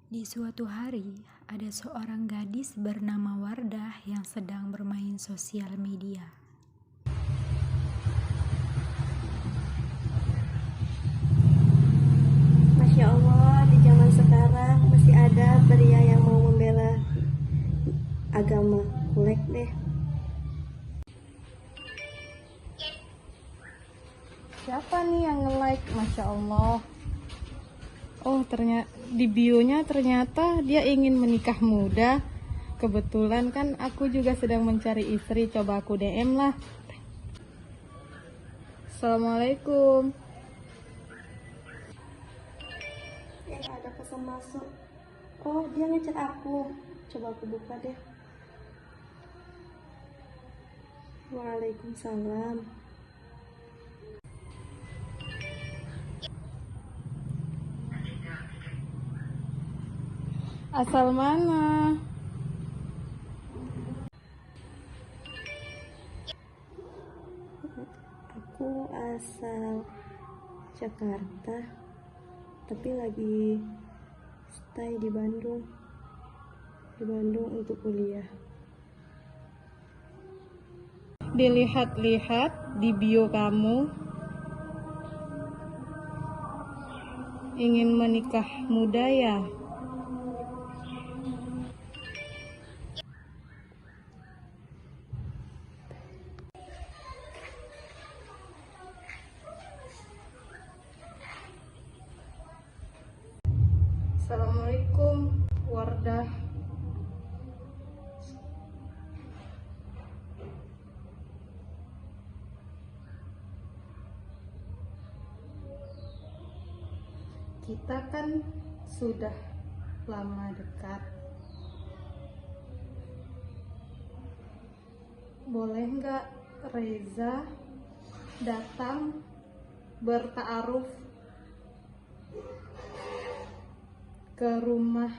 Di suatu hari, ada seorang gadis bernama Wardah yang sedang bermain sosial media. Masya Allah, di zaman sekarang masih ada pria yang mau membela agama. Kulek deh. Siapa nih yang nge-like? Masya Allah. Oh, ternyata di bio-nya ternyata dia ingin menikah muda. Kebetulan kan aku juga sedang mencari istri. Coba aku DM lah. Assalamualaikum. Ada pesan masuk. Oh, dia ngechat aku. Coba aku buka deh. Waalaikumsalam. Asal mana? Aku asal Jakarta, tapi lagi stay di Bandung. Di Bandung untuk kuliah. Dilihat-lihat di bio kamu ingin menikah muda ya? Assalamualaikum, Wardah. Kita kan sudah lama dekat. Boleh nggak Reza datang bertaaruf ke rumah?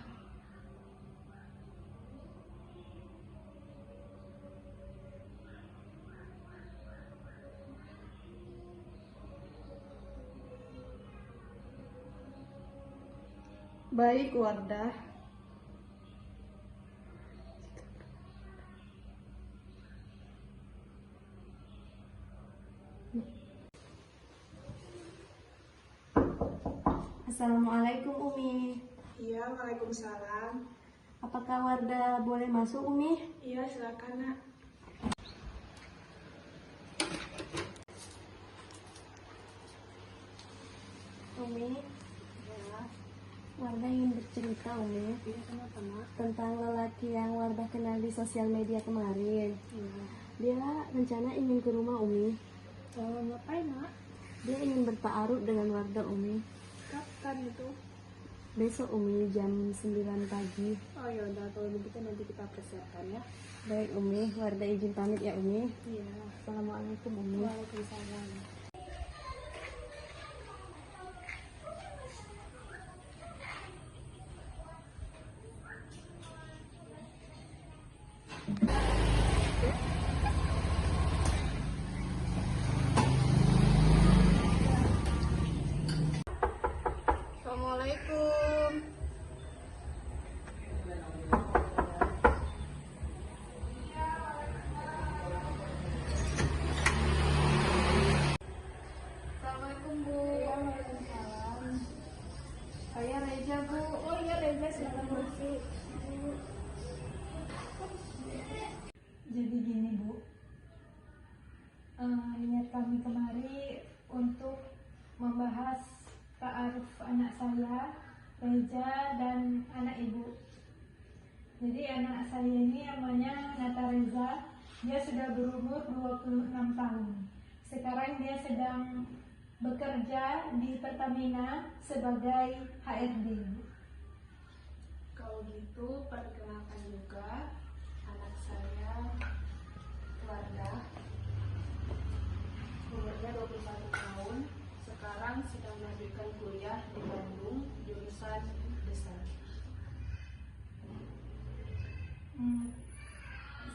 Baik, Wardah. Assalamualaikum Umi. Iya, waalaikumsalam. Apakah Wardah boleh masuk Umi? Iya, silakan nak. Umi, Wardah ingin bercerita Umi Iya, kenapa nak? tentang lelaki yang Wardah kenal di sosial media kemarin. Dia rencana ingin ke rumah Umi. Ngapain nak? Dia ingin bertaaruf dengan Wardah Umi. Kapan itu? Besok Umi jam 9 pagi. Oh ya udah, kalau begitu nanti kita persiapkan ya. Baik Umi, Wardah izin pamit ya Umi. Iya. Assalamualaikum Umi. Waalaikumsalam. Assalamualaikum. Assalamualaikum Bu. Waalaikumsalam. Saya Reza Bu. Oh iya Reza, silakan masuk. Jadi gini Bu, niat kami kemari untuk membahas ta'aruf anak saya, Reza, dan anak ibu. Jadi anak saya ini namanya Nata Reza, dia sudah berumur 26 tahun. Sekarang dia sedang bekerja di Pertamina sebagai HRD. Kalau gitu, perkenalkan juga anak saya, Wardah. Umurnya 21 tahun. Sekarang sedang melanjutkan kuliah di Bandung, jurusan desain.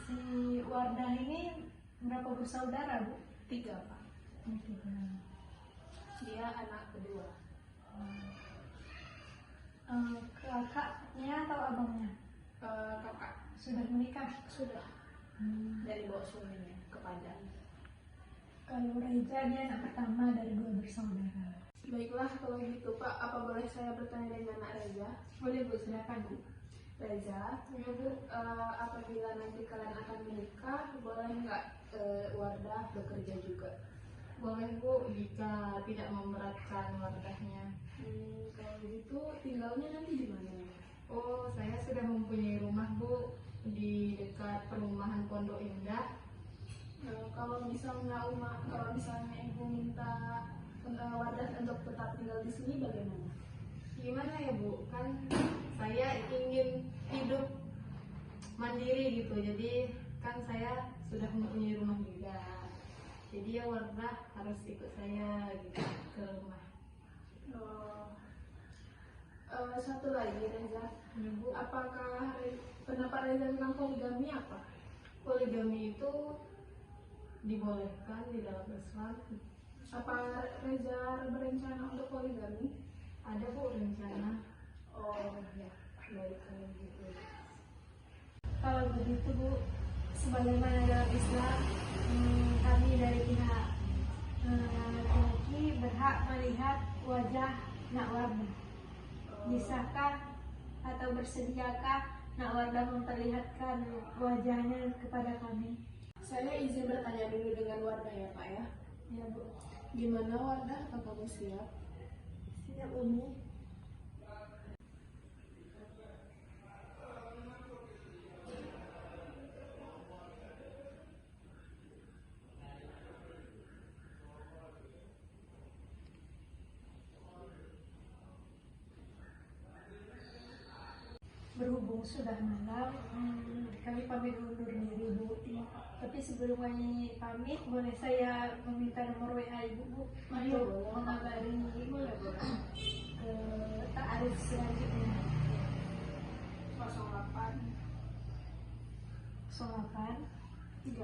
Si Wardah ini berapa bersaudara Bu? 3 Pak. Dia anak kedua. Kakak abangnya? Kakak Sudah menikah? sudah dari bawa suaminya ke Padang. Kalau Reza dia anak pertama dari 2 bersaudara. Baiklah kalau gitu Pak, apa boleh saya bertanya dengan Nak Reza? Boleh Bu, silakan Bu. Reza, ya Bu, apabila nanti kalian akan menikah, boleh nggak Wardah bekerja juga? Boleh Bu, jika tidak memberatkan Wardahnya. Kalau gitu tinggalnya nanti di mana? Oh, saya sudah mempunyai rumah Bu di dekat perumahan Pondok Indah. Kalau misalnya Ibu minta Wardah untuk tetap tinggal di sini, bagaimana? Gimana ya Bu, kan saya ingin hidup mandiri gitu, jadi kan saya sudah mempunyai rumah juga, jadi ya Wardah harus ikut saya gitu ke rumah. Satu lagi Reza, Ya, Bu. apakah pendapat Reza tentang poligami apa? Poligami itu dibolehkan di dalam Islam. Apa Reza berencana untuk poligami? Ada Bu rencana. Oh ya, baik kalau gitu. Kalau begitu Bu, sebagaimana dalam Islam, kami dari pihak laki-laki berhak melihat wajah Nak Wardah. Bisakah atau bersediakah Nak Wardah memperlihatkan wajahnya kepada kami? Saya izin bertanya dulu dengan Wardah ya Pak ya. Ya Bu. Gimana Wardah, apa kamu siap? Siap Umi. Berhubung sudah malam, kami pamit undur diri Bu. Tapi sebelum kami pamit, boleh saya meminta nomor WA Ibu Bu untuk mengabari ta'aruf selanjutnya. 08 08 13.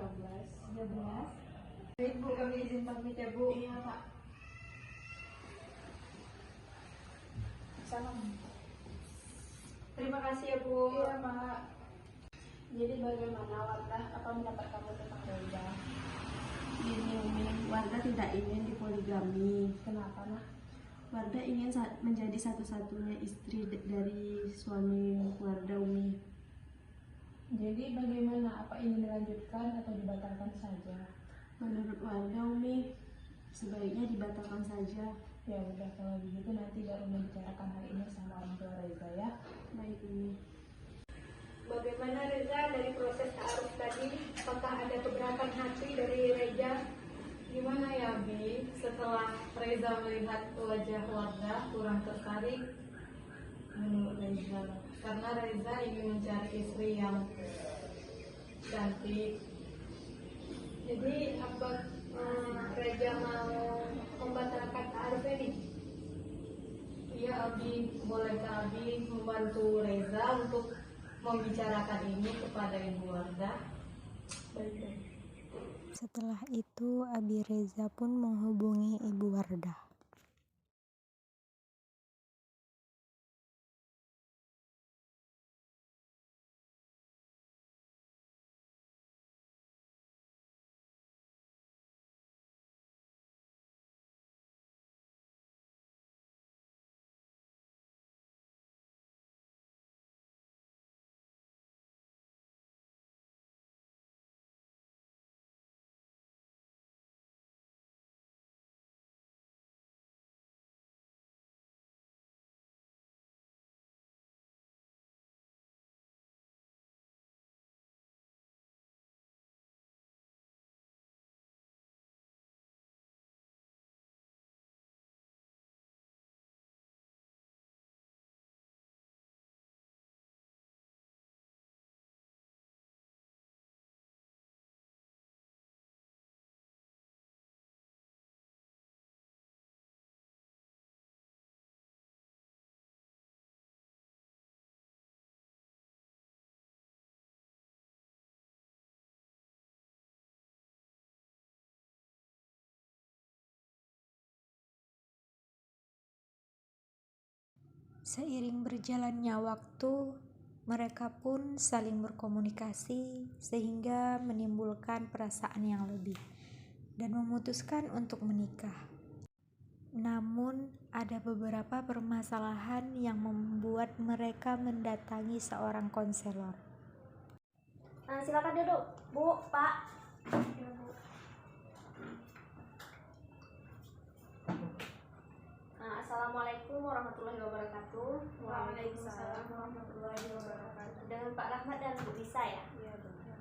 13. Baik Bu, kami izin pamit ya Bu. Iya Pak. Salam. Terima kasih ya Bu. Iya Pak. Jadi bagaimana Wardah, apa pendapat kamu tentang Reza? Gini Umi, Wardah tidak ingin dipoligami. Kenapa Nak? Wardah ingin menjadi satu-satunya istri dari suami Wardah Umi. Jadi bagaimana, apa ingin dilanjutkan atau dibatalkan saja? Menurut Wardah Umi, sebaiknya dibatalkan saja. Ya udah kalau begitu nanti baru membicarakan hal ini sama orang tua Reza ya. Baik Umi. Bagaimana Reza dari proses ta'aruf tadi? Apakah ada keberatan hati dari Reza? Gimana ya Bi, setelah Reza melihat wajah Wardah kurang tertarik menurut Reza, karena Reza ingin mencari istri yang cantik. Jadi apa Reza mau membatalkan ta'aruf ini? Iya Abi, bolehkah Abi membantu Reza untuk membicarakan ini kepada Ibu Wardah? Baik. Setelah itu, Abi Reza pun menghubungi Ibu Wardah. Seiring berjalannya waktu, Mereka pun saling berkomunikasi sehingga menimbulkan perasaan yang lebih dan memutuskan untuk menikah. Namun, ada beberapa permasalahan yang membuat mereka mendatangi seorang konselor. Silakan duduk, Bu, Pak. Assalamualaikum warahmatullahi wabarakatuh. Waalaikumsalam warahmatullahi wabarakatuh. Dengan Pak Rahmat dan Bu Nisa ya? Iya benar.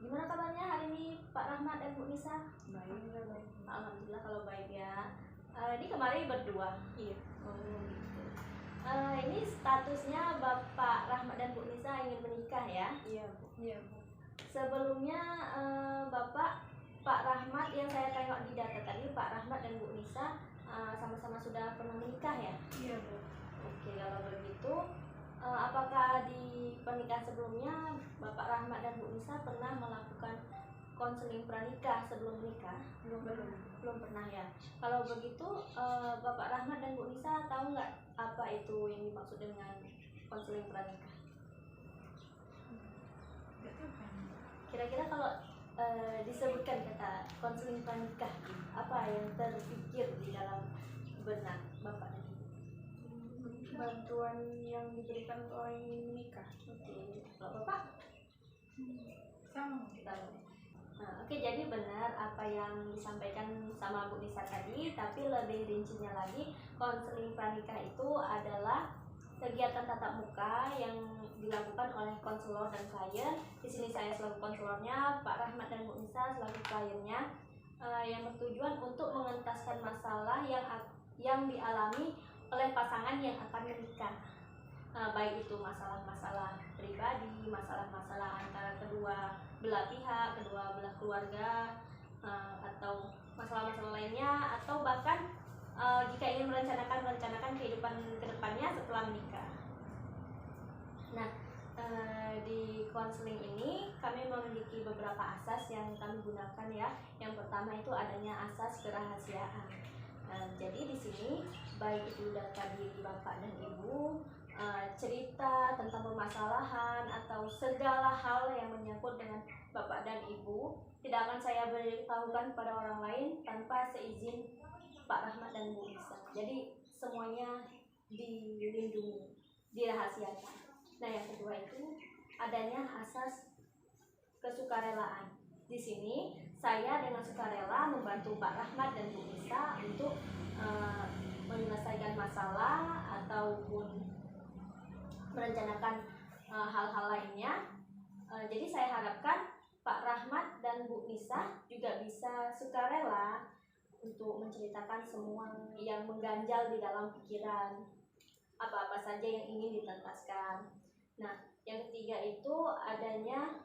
Gimana kabarnya hari ini Pak Rahmat dan Bu Nisa? Baik. Alhamdulillah kalau baik ya. Ini kemarin berdua. Iya. Oh, gitu. Ini statusnya Bapak Rahmat dan Bu Nisa ingin menikah ya? Iya Bu. Iya Bu. Sebelumnya Bapak Pak Rahmat yang saya tengok di data tadi, Pak Rahmat dan Bu Nisa sama-sama sudah pernah menikah ya? Iya Bu. Oke, kalau begitu apakah di pernikahan sebelumnya Bapak Rahmat dan Bu Nisa pernah melakukan konseling pranikah sebelum menikah? Belum pernah ya. Kalau begitu Bapak Rahmat dan Bu Nisa tahu nggak apa itu yang dimaksud dengan konseling pranikah? Kira-kira kalau disebutkan kata konseling pranikah, apa yang terpikir di dalam benak Bapak dan Ibu? Bantuan yang diberikan untuk orang yang ingin menikah. Oke, kalau Bapak? Sama. Tahu. Oke, jadi benar apa yang disampaikan sama Bu Nisa tadi, tapi lebih rincinya lagi, konseling pranikah itu adalah kegiatan tatap muka yang dilakukan oleh konselor dan klien. Di sini saya selaku konselornya, Pak Rahmat dan Bu Nisa selaku kliennya, yang bertujuan untuk mengentaskan masalah yang dialami oleh pasangan yang akan menikah. Baik itu masalah-masalah pribadi, masalah-masalah antara kedua belah pihak, kedua belah keluarga, atau masalah-masalah lainnya, atau bahkan jika ingin merencanakan kehidupan kedepannya setelah menikah. Nah, di konseling ini kami memiliki beberapa asas yang kami gunakan ya. Yang pertama itu adanya asas kerahasiaan. Jadi di sini baik itu data diri Bapak dan Ibu, cerita tentang permasalahan atau segala hal yang menyangkut dengan Bapak dan Ibu tidak akan saya beritahukan pada orang lain tanpa seizin Pak Rahmat dan Bu Nisa. Jadi semuanya dilindungi, dirahasiakan. Nah, yang kedua itu adanya asas kesukarelaan. Di sini saya dengan sukarela membantu Pak Rahmat dan Bu Nisa untuk menyelesaikan masalah ataupun merencanakan hal-hal lainnya. Jadi saya harapkan Pak Rahmat dan Bu Nisa juga bisa sukarela untuk menceritakan semua yang mengganjal di dalam pikiran, apa-apa saja yang ingin ditentaskan. Nah, yang ketiga itu adanya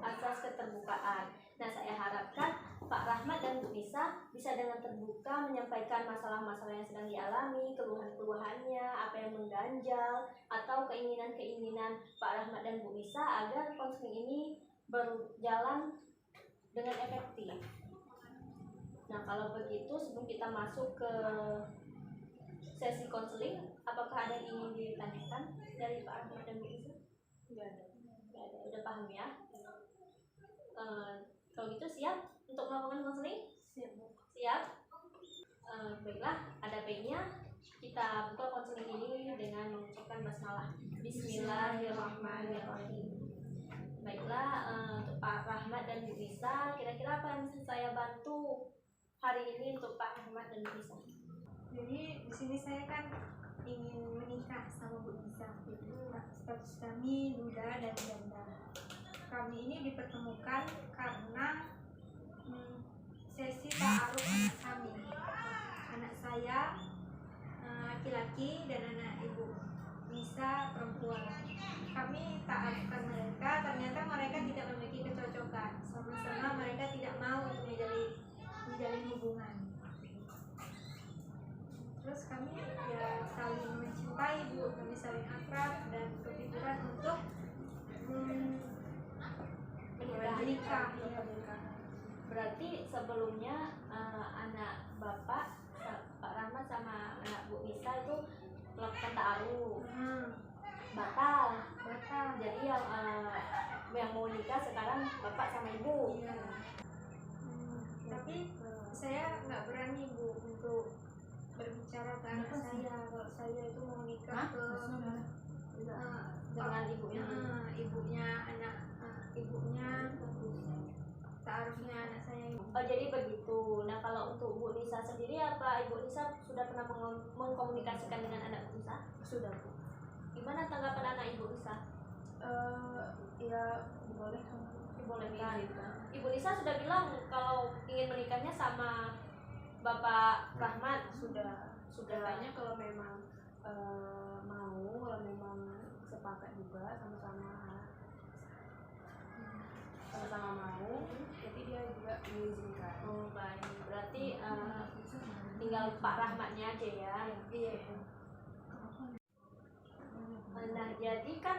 asas keterbukaan. Nah, saya harapkan Pak Rahmat dan Bu Nisa bisa dengan terbuka menyampaikan masalah-masalah yang sedang dialami, keluhan-keluhannya, apa yang mengganjal, atau keinginan-keinginan Pak Rahmat dan Bu Nisa agar konseling ini berjalan dengan efektif. Nah, kalau begitu sebelum kita masuk ke sesi konseling, apakah ada yang ingin ditanyakan dari Pak Rahmat dan Bu Nisa? Tidak ada. Udah paham ya? Kalau gitu siap untuk melakukan konseling? Siap. Baiklah, ada baiknya kita buka konseling ini dengan mengucapkan basmalah. Bismillahirrahmanirrahim. Baiklah, untuk Pak Rahmat dan Bu Nisa, kira-kira apa yang bisa saya bantu hari ini untuk Pak Rahmat dan Bu Nisa? Jadi di sini saya kan ingin menikah sama Bu Nisa. Status kami duda dan janda. Kami ini dipertemukan karena sesi ta'aruf anak kami. Anak saya laki-laki dan anak Ibu Nisa perempuan. Kami ta'arufkan mereka, ternyata mereka tidak memiliki kecocokan. Sama-sama mereka tidak mau untuk menjalin hubungan. Terus kami ya saling mencintai Bu, kami saling akrab dan kepikiran untuk menikah. Berarti sebelumnya anak Bapak Pak Rahmat sama anak Bu Nisa itu melakukan ta'aruf. batal. batal. Jadi yang mau nikah sekarang bapak sama ibu. Iya. Tapi saya nggak berani Bu untuk berbicara ke anak saya kalau saya itu mau nikah ke Dengan ibunya. ibunya anak ibunya taarufnya anak saya. Oh, jadi begitu. Nah, kalau untuk Bu Nisa sendiri, apa Ibu Nisa sudah pernah mengkomunikasikan dengan anak Bu Nisa? Sudah Bu. Gimana tanggapan anak Ibu Nisa? Ya boleh. Dibolehkan. Ibu Nisa sudah bilang kalau ingin menikahnya sama Bapak Rahmat. Sudah kayaknya kalau memang mau, kalau memang sepakat juga sama-sama mau, jadi dia juga mengizinkan. Oh, baik. Berarti tinggal Pak Rahmatnya aja ya. Iya. Nah, jadi kan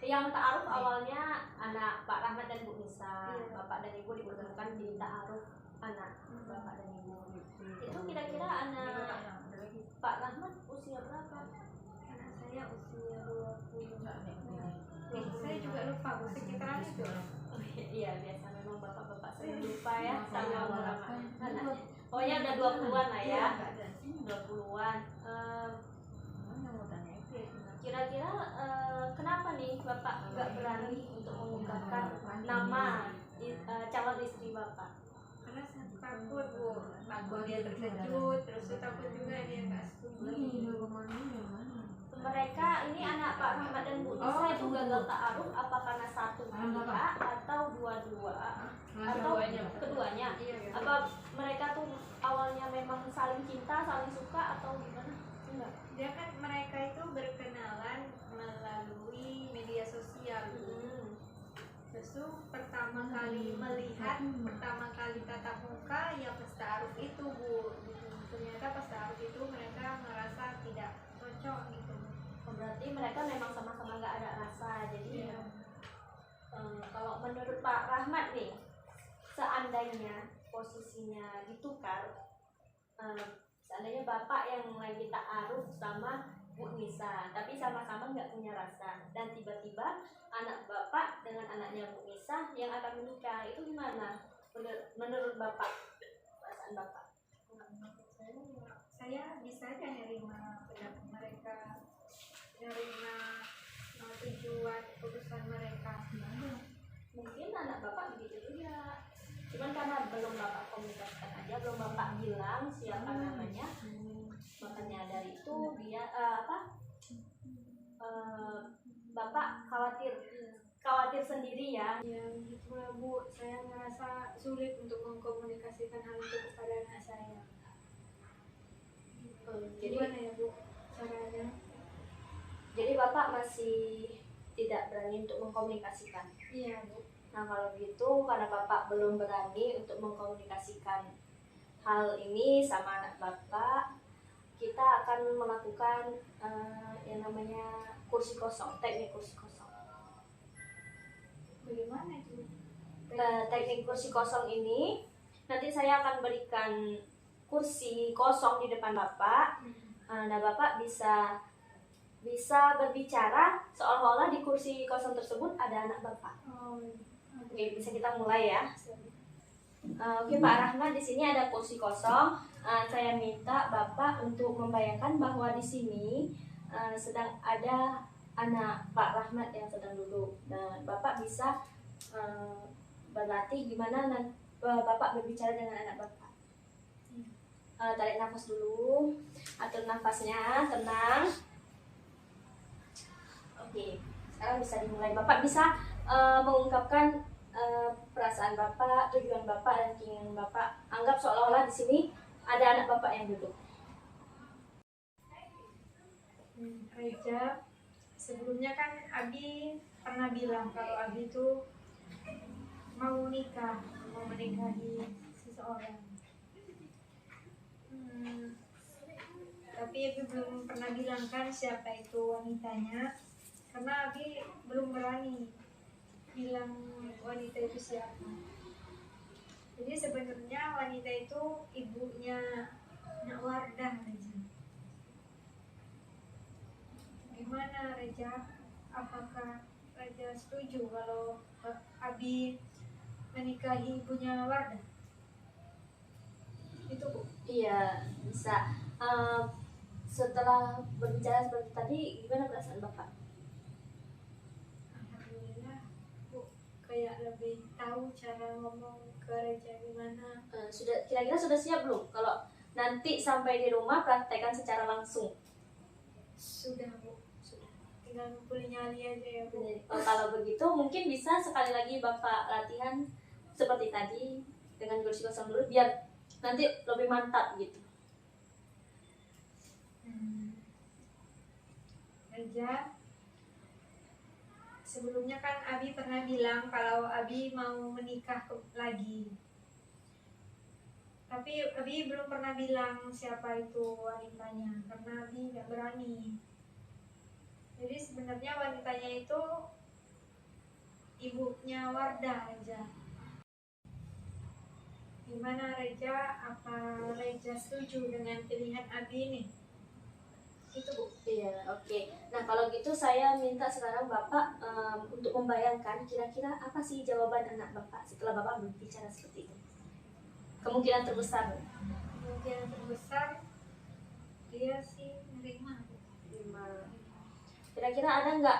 yang ta'aruf awalnya anak Pak Rahmat dan Bu Nisa. Iya. Bapak dan Ibu dipertemukan di ta'aruf anak Bapak dan Ibu. Itu kira-kira anak Pak Rahmat usia berapa? Anak saya usia 20. Saya juga lupa Bu sekitaran itu. Oh, iya, biasa memang bapak-bapak sering lupa ya sama nama anaknya. Pokoknya udah 20-an lah ya. 20-an. Kira-kira kenapa nih Bapak nggak berani untuk mengungkapkan nama calon istri Bapak? Karena saya takut Bu, takut dia terkejut, terus takut juga dia nggak setuju. Mereka ini anak Pak Rahmat dan Bu Nisa itu gagal ta'aruf apa karena satu pihak atau dua-dua atau keduanya? Apa mereka tuh awalnya memang saling cinta, saling suka atau gimana? Enggak. Dia kan mereka itu berkenalan melalui media sosial. Terus tuh pertama kali melihat, pertama kali tatap muka ya pas ta'aruf itu Bu. Ternyata pas ta'aruf itu mereka merasa tidak cocok gitu. Berarti mereka memang sama-sama nggak ada rasa. Jadi kalau menurut Pak Rahmat nih, seandainya posisinya ditukar, seandainya Bapak yang lagi ta'aruf sama Bu Nisa, tapi sama-sama nggak punya rasa, dan tiba-tiba anak Bapak dengan anaknya Bu Nisa yang akan menikah, itu gimana? Menurut Bapak, perasaan Bapak? Saya bisa aja nerima pendapat mereka, nerima tujuan keputusan mereka. Mungkin anak Bapak begitu juga, cuman karena belum Bapak komunikasikan aja, belum Bapak bilang siapa namanya, makanya dari itu dia Bapak khawatir sendiri ya. Ya gitu lah Bu, saya merasa sulit untuk mengkomunikasikan hal itu kepada anak saya. Jadi Gimana ya Bu caranya? Jadi Bapak masih tidak berani untuk mengkomunikasikan. Iya Bu. Nah, kalau gitu karena Bapak belum berani untuk mengkomunikasikan hal ini sama anak Bapak, kita akan melakukan yang namanya kursi kosong, teknik kursi kosong. Bagaimana itu? Teknik kursi kosong ini nanti saya akan berikan kursi kosong di depan Bapak. Nah, Bapak bisa berbicara seolah-olah di kursi kosong tersebut ada anak Bapak. Oke, bisa kita mulai ya. Oke, Pak Rahmat, di sini ada kursi kosong. Saya minta Bapak untuk membayangkan bahwa di sini sedang ada anak Pak Rahmat yang sedang duduk. Nah, Bapak bisa berlatih gimana Bapak berbicara dengan anak Bapak. Tarik nafas dulu, atur nafasnya, tenang. Oke, sekarang bisa dimulai. Bapak bisa mengungkapkan perasaan Bapak, tujuan Bapak, dan keinginan Bapak. Anggap seolah-olah di sini ada anak Bapak yang duduk. Reja, sebelumnya kan Abi pernah bilang kalau Abi itu mau menikahi seseorang. Tapi Abi belum pernah bilang kan siapa itu wanitanya, karena Abi belum berani bilang wanita itu siapa. Jadi sebenarnya wanita itu ibunya Nak Wardah aja. Gimana gimana Reja? Apakah Reja setuju kalau Abi menikahi ibunya Wardah? Itu Bu. Iya, bisa. Setelah berbicara seperti tadi, gimana perasaan Bapak? Alhamdulillah Bu, kayak lebih tahu cara ngomong ke Reja gimana. Sudah kira-kira sudah siap belum? Kalau nanti sampai di rumah praktekkan secara langsung. Sudah Bu, sudah. Tinggal ngumpulin nyali aja ya Bu. Kalau begitu mungkin bisa sekali lagi Bapak latihan seperti tadi dengan kursi kosong dulu biar nanti lebih mantap gitu. Reja, sebelumnya kan Abi pernah bilang kalau Abi mau menikah lagi. Tapi Abi belum pernah bilang siapa itu wanitanya karena Abi nggak berani. Jadi sebenarnya wanitanya itu ibunya Wardah Reja. Gimana Reja? Apa Reja setuju dengan pilihan Abi ini? Itu Bu. Iya, oke. Nah kalau gitu saya minta sekarang Bapak untuk membayangkan kira-kira apa sih jawaban anak Bapak setelah Bapak berbicara seperti itu. Kemungkinan terbesar. Kemungkinan terbesar dia sih nerima Bu. Kira-kira ada nggak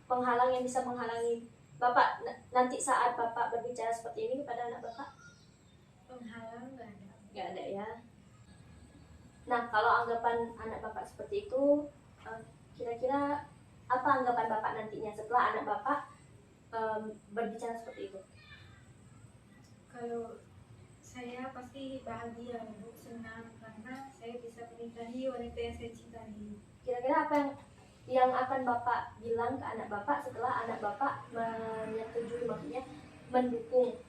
penghalang yang bisa menghalangi Bapak nanti saat Bapak berbicara seperti ini kepada anak Bapak? Penghalang nggak ada. Nggak ada ya. Nah kalau anggapan anak Bapak seperti itu, kira-kira apa anggapan Bapak nantinya setelah anak Bapak berbicara seperti itu? Kalau saya pasti bahagia Bu, senang karena saya bisa menikahi wanita yang saya cintai. Kira-kira apa yang akan Bapak bilang ke anak Bapak setelah anak Bapak menyetujui, maksudnya mendukung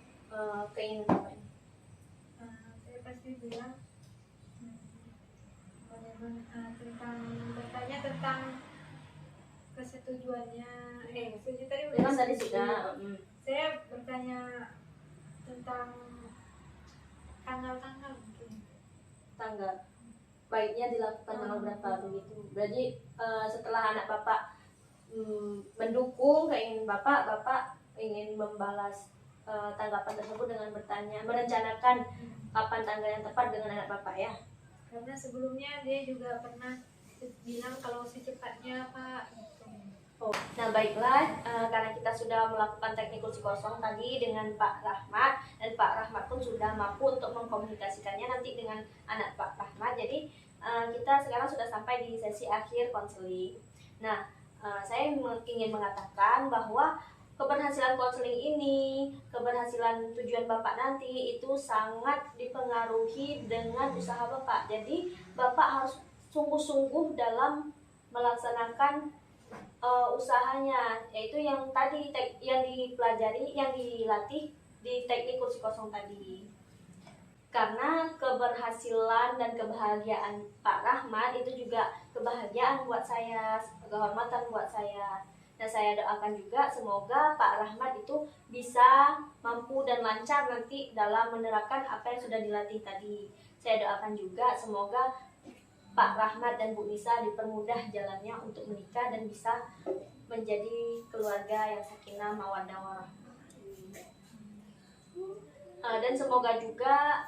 keinginan Bapak ini? Saya pasti bilang tentang bertanya tentang kesetujuannya. Setuju tadi udah. Memang tadi setuju. sudah. Saya bertanya tentang tanggal-tanggal mungkin. Tanggal baiknya dilakukan tanggal berapa begitu. Berarti setelah anak Bapak mendukung keinginan Bapak, Bapak ingin membalas tanggapan tersebut dengan bertanya, merencanakan kapan tanggal yang tepat dengan anak Bapak ya. Karena sebelumnya dia juga pernah bilang kalau secepatnya Pak gitu. Oh, nah baiklah, karena kita sudah melakukan teknik kursi kosong tadi dengan Pak Rahmat, dan Pak Rahmat pun sudah mampu untuk mengkomunikasikannya nanti dengan anak Pak Rahmat. Jadi kita sekarang sudah sampai di sesi akhir konseling. Nah, saya ingin mengatakan bahwa keberhasilan konseling ini, keberhasilan tujuan Bapak nanti itu sangat dipengaruhi dengan usaha Bapak. Jadi Bapak harus sungguh-sungguh dalam melaksanakan usahanya, yaitu yang tadi yang dipelajari, yang dilatih di teknik kursi kosong tadi. Karena keberhasilan dan kebahagiaan Pak Rahmat itu juga kebahagiaan buat saya, kehormatan buat saya. Dan saya doakan juga semoga Pak Rahmat itu bisa mampu dan lancar nanti dalam menerapkan apa yang sudah dilatih tadi. Saya doakan juga semoga Pak Rahmat dan Bu Nisa dipermudah jalannya untuk menikah dan bisa menjadi keluarga yang sakinah mawaddah warahmah. Dan semoga juga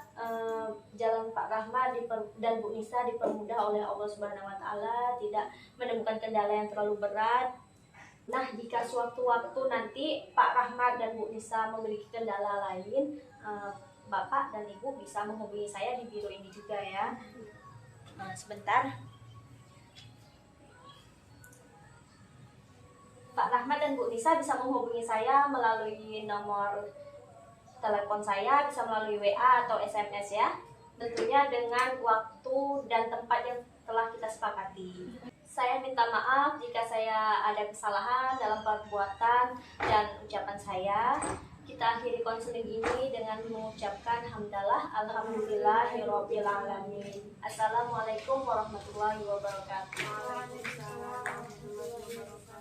jalan Pak Rahmat dan Bu Nisa dipermudah oleh Allah Subhanahu wa Ta'ala, tidak menemukan kendala yang terlalu berat. Nah, jika sewaktu-waktu nanti Pak Rahmat dan Bu Nisa memiliki kendala lain, Bapak dan Ibu bisa menghubungi saya di biro ini juga ya. Sebentar. Pak Rahmat dan Bu Nisa bisa menghubungi saya melalui nomor telepon saya, bisa melalui WA atau SMS ya. Tentunya dengan waktu dan tempat yang telah kita sepakati. Saya minta maaf jika saya ada kesalahan dalam perbuatan dan ucapan saya. Kita akhiri konseling ini dengan mengucapkan hamdalah alhamdulillahirabbil alamin. Assalamualaikum warahmatullahi wabarakatuh.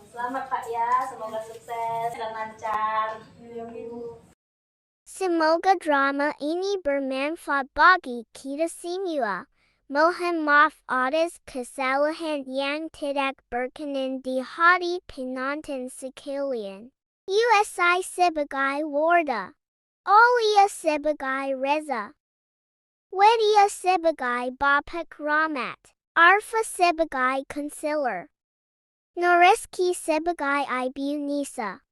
Selamat Pak ya, semoga sukses dan lancar. Semoga drama ini bermanfaat bagi kita semua. Mohon maaf atas kesalahan yang tidak berkenan di hati penonton sekalian. USI sebagai Wardah, Aulia sebagai Reza, Wedia sebagai Bapak Rahmat, Arfa sebagai Konselor, Noreski sebagai Ibu Nisa.